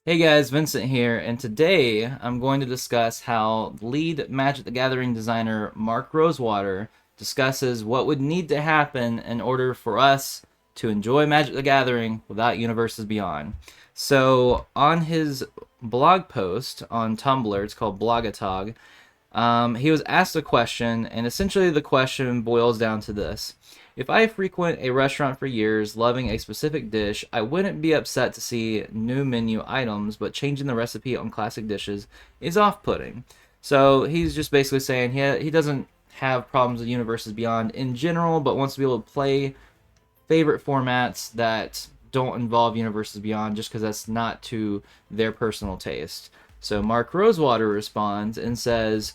Hey guys, Vincent here, and today I'm going to discuss how lead Magic the Gathering designer Mark Rosewater discusses what would need to happen in order for us to enjoy Magic the Gathering without Universes Beyond. So, on his blog post on Tumblr, it's called Blogatog, he was asked a question, and essentially the question boils down to this. If I frequent a restaurant for years, loving a specific dish, I wouldn't be upset to see new menu items, but changing the recipe on classic dishes is off-putting. So he's just basically saying he doesn't have problems with Universes Beyond in general, but wants to be able to play favorite formats that don't involve Universes Beyond just because that's not to their personal taste. So Mark Rosewater responds and says,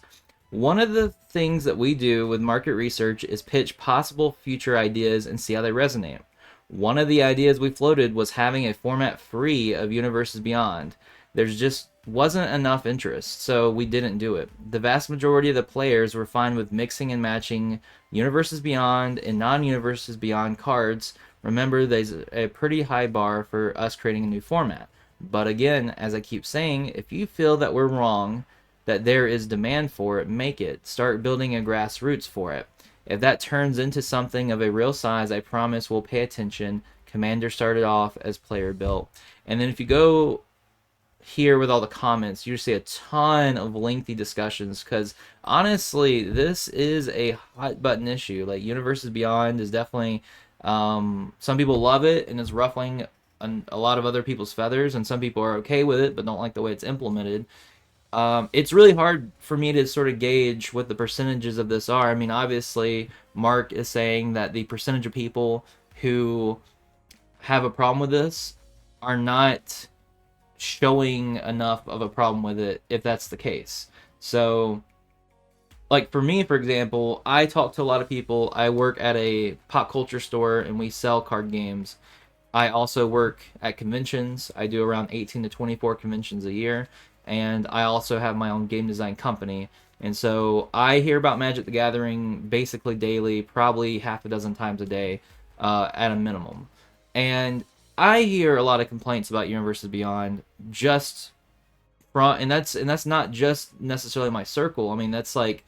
one of the things that we do with market research is pitch possible future ideas and see how they resonate. One of the ideas we floated was having a format free of Universes Beyond. There's just wasn't enough interest, so we didn't do it. The vast majority of the players were fine with mixing and matching Universes Beyond and non-Universes Beyond cards. Remember, there's a pretty high bar for us creating a new format. But again, as I keep saying, if you feel that we're wrong, that there is demand for it, make it. Start building a grassroots for it. If that turns into something of a real size, I promise we'll pay attention. Commander started off as player built. And then if you go here with all the comments, you see a ton of lengthy discussions because honestly, this is a hot button issue. Like Universes Beyond is definitely some people love it and it's ruffling a lot of other people's feathers, and some people are okay with it but don't like the way it's implemented. It's really hard for me to sort of gauge what the percentages of this are. I mean, obviously, Mark is saying that the percentage of people who have a problem with this are not showing enough of a problem with it if that's the case. So, like for me, for example, I talk to a lot of people. I work at a pop culture store and we sell card games. I also work at conventions. I do around 18 to 24 conventions a year. And I also have my own game design company. And so I hear about Magic the Gathering basically daily, probably half a dozen times a day at a minimum. And I hear a lot of complaints about Universes Beyond just from, and that's not just necessarily my circle. I mean, that's like,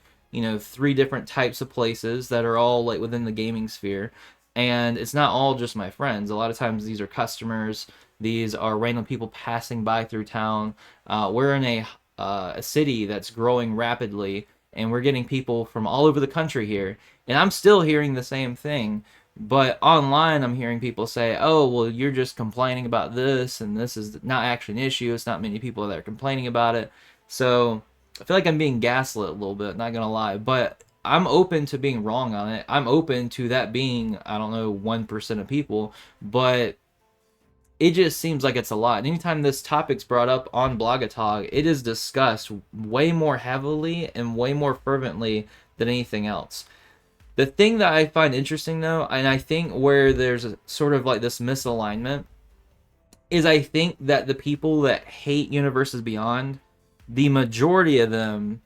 three different types of places that are all like within the gaming sphere. And it's not all just my friends. A lot of times these are customers. These are random people passing by through town. We're in a city that's growing rapidly, and we're getting people from all over the country here. And I'm still hearing the same thing. But online, I'm hearing people say, oh, well, you're just complaining about this, and this is not actually an issue. It's not many people that are complaining about it. So I feel like I'm being gaslit a little bit, not going to lie. But I'm open to being wrong on it. I'm open to that being, I don't know, 1% of people. But it just seems like it's a lot. And anytime this topic's brought up on Blogatog, it is discussed way more heavily and way more fervently than anything else. The thing that I find interesting, though, and I think where there's a, sort of like this misalignment, is I think that the people that hate Universes Beyond, the majority of them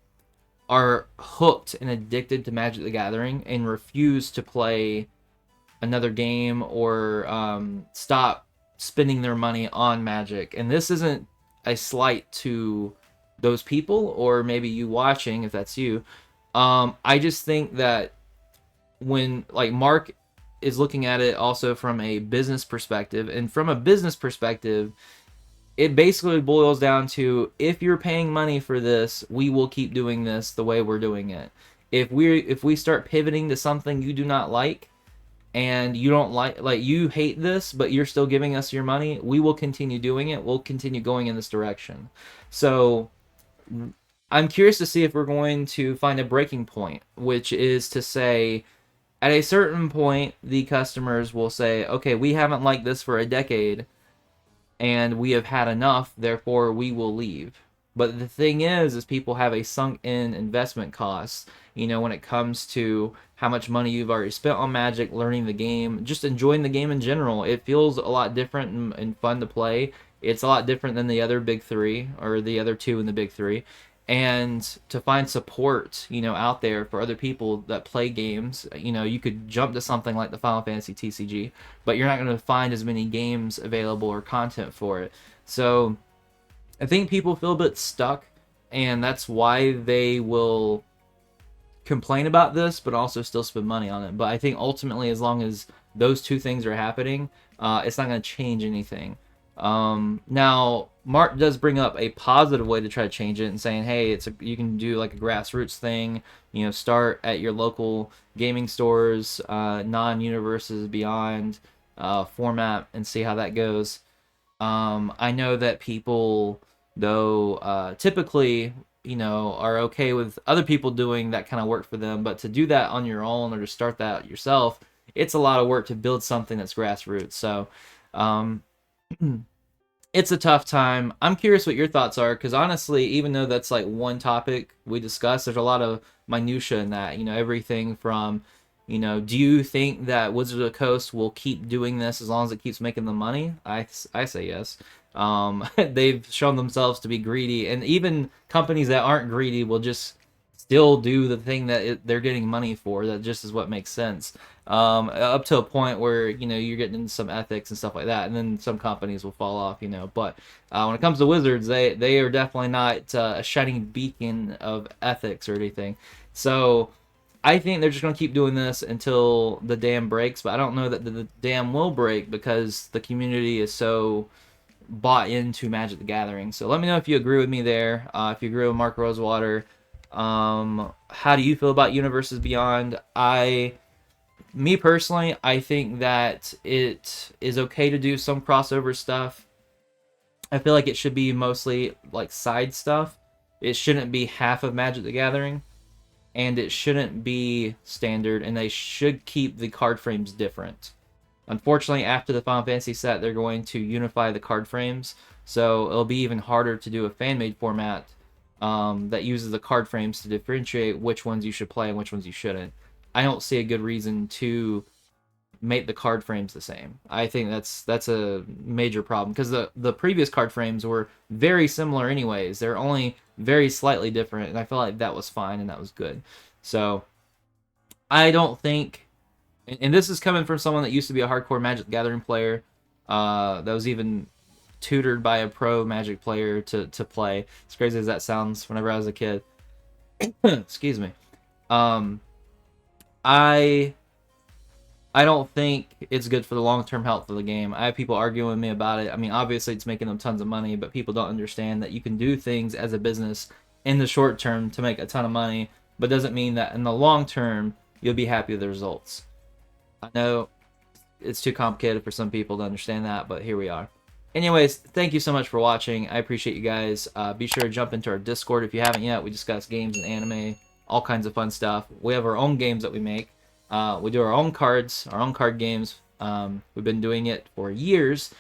are hooked and addicted to Magic the Gathering and refuse to play another game or stop spending their money on Magic. And this isn't a slight to those people or maybe you watching if that's you. I just think that when like Mark is looking at it also from a business perspective, and from a business perspective, it basically boils down to if you're paying money for this, we will keep doing this the way we're doing it. If we start pivoting to something you do not like, and you don't like you hate this but you're still giving us your money, we will continue doing it. We'll continue going in this direction. So I'm curious to see if we're going to find a breaking point, which is to say at a certain point the customers will say, okay, we haven't liked this for a decade and we have had enough, therefore we will leave. But the thing is people have a sunk in investment cost, when it comes to how much money you've already spent on Magic, learning the game, just enjoying the game in general. It feels a lot different and fun to play. It's a lot different than the other big three, or the other two in the big three. And to find support, out there for other people that play games, you could jump to something like the Final Fantasy TCG, but you're not going to find as many games available or content for it. So I think people feel a bit stuck, and that's why they will complain about this, but also still spend money on it. But I think ultimately, as long as those two things are happening, it's not going to change anything. Now, Mark does bring up a positive way to try to change it and saying, hey, you can do like a grassroots thing, start at your local gaming stores, non-universes beyond format, and see how that goes. I know that people, though, typically, are okay with other people doing that kind of work for them, but to do that on your own or to start that yourself, it's a lot of work to build something that's grassroots. So, um, it's a tough time. I'm curious what your thoughts are, because honestly, even though that's like one topic we discussed, there's a lot of minutia in that. Everything from, do you think that Wizards of the Coast will keep doing this as long as it keeps making them money? I say yes. They've shown themselves to be greedy, and even companies that aren't greedy will just still do the thing that they're getting money for. That just is what makes sense. Up to a point where you're getting into some ethics and stuff like that, and then some companies will fall off. But when it comes to Wizards, they are definitely not a shining beacon of ethics or anything. So I think they're just going to keep doing this until the dam breaks, but I don't know that the dam will break because the community is so bought into Magic the Gathering. So let me know if you agree with me there. If you agree with Mark Rosewater, how do you feel about Universes Beyond? Me personally, I think that it is okay to do some crossover stuff. I feel like it should be mostly like side stuff. It shouldn't be half of Magic the Gathering, and it shouldn't be standard, and they should keep the card frames different. Unfortunately, after the Final Fantasy set, they're going to unify the card frames, so it'll be even harder to do a fan-made format that uses the card frames to differentiate which ones you should play and which ones you shouldn't. I don't see a good reason to make the card frames the same. I think that's a major problem, because the previous card frames were very similar anyways. They're only very slightly different, and I feel like that was fine and that was good. So I don't think, and this is coming from someone that used to be a hardcore Magic the Gathering player, that was even tutored by a pro Magic player to play. As crazy as that sounds, whenever I was a kid. Excuse me. I don't think it's good for the long-term health of the game. I have people arguing with me about it. I mean, obviously it's making them tons of money, but people don't understand that you can do things as a business in the short term to make a ton of money, but doesn't mean that in the long term you'll be happy with the results. I know it's too complicated for some people to understand that, but here we are. Anyways, thank you so much for watching. I appreciate you guys. Be sure to jump into our Discord if you haven't yet. We discuss games and anime, all kinds of fun stuff. We have our own games that we make. We do our own cards, our own card games. We've been doing it for years,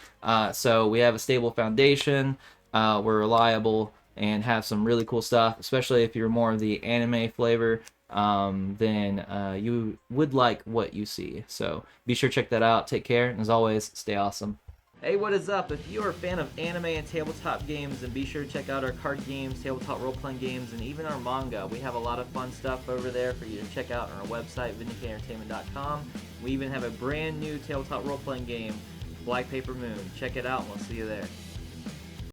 so we have a stable foundation. We're reliable and have some really cool stuff, especially if you're more of the anime flavor. Then you would like what you see. So be sure to check that out. Take care, and as always, stay awesome. Hey, what is up? If you are a fan of anime and tabletop games, then be sure to check out our card games, tabletop role-playing games, and even our manga. We have a lot of fun stuff over there for you to check out on our website, VindicateedEntertainment.com. We even have a brand new tabletop role-playing game, Black Paper Moon. Check it out, and we'll see you there.